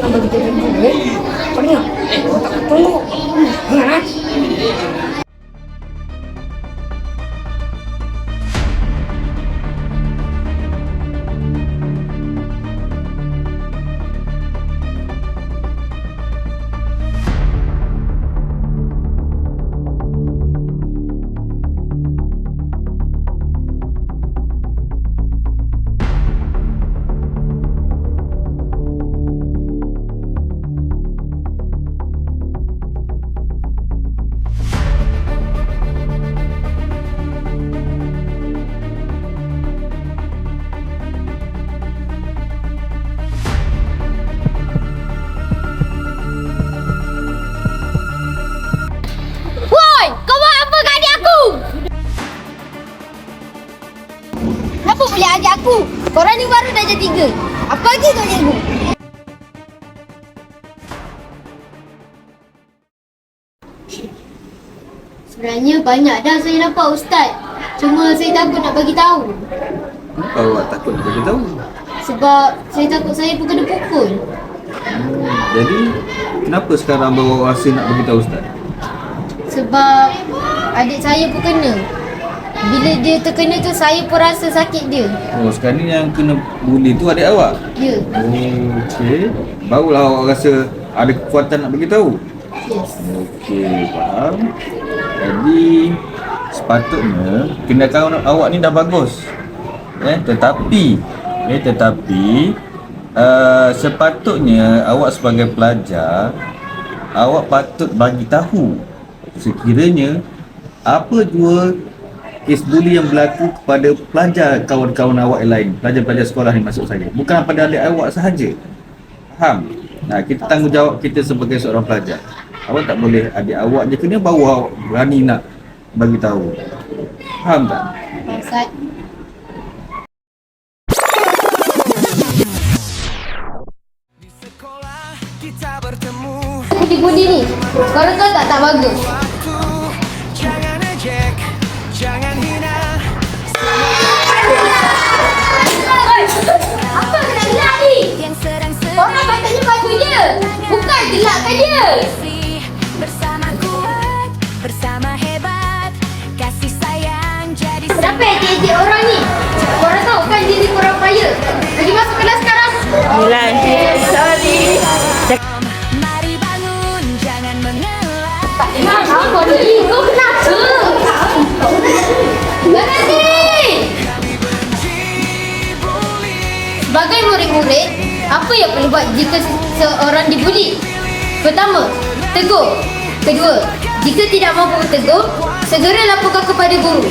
Abang kita tunggu, Apa ni? Tunggu. Ha? Kenapa boleh adik aku? Korang ni baru darjah 3. Apa lagi kau cikgu? Sebenarnya banyak dah saya dapat Ustaz. Cuma saya takut nak bagi tahu. Kenapa awak takut nak bagi tahu? Sebab saya takut saya pun kena pukul. Jadi, kenapa sekarang bawa rasa nak bagi tahu Ustaz? Sebab adik saya pun kena. Bila dia terkena tu saya pun rasa sakit dia. Oh, sekarang ni yang kena bully tu adik awak? Ya. Oh, okey. Barulah awak rasa ada kekuatan nak bagi tahu? Yes. Okey, faham. Jadi, sepatutnya tindakan awak ni dah bagus. Tetapi sepatutnya awak sebagai pelajar, awak patut bagi tahu sekiranya apa jua kes bully yang berlaku kepada pelajar kawan-kawan awak yang lain, pelajar-pelajar sekolah ni maksud saya, bukan pada adik awak sahaja. Faham? Nah, kita tanggungjawab kita sebagai seorang pelajar. Awak tak boleh adik awak je kena, baru awak berani nak bagi tahu. Faham tak? Ustaz. Budi-budi ni, korang tahu tak bagus. Apa kena gelak ni? Korang patutnya baju dia, bukan gelakkan dia. Kenapa ejek-ejek orang ni? Korang tahu kan diri korang kaya. Pergi masuk kelas sekarang. Milan, sorry. Tak kenal apa ni? Kau kenapa? Berhenti! Sebagai murid-murid, apa yang perlu buat jika seorang dibuli? Pertama, tegur. Kedua, jika tidak mampu tegur, segera laporkan kepada guru.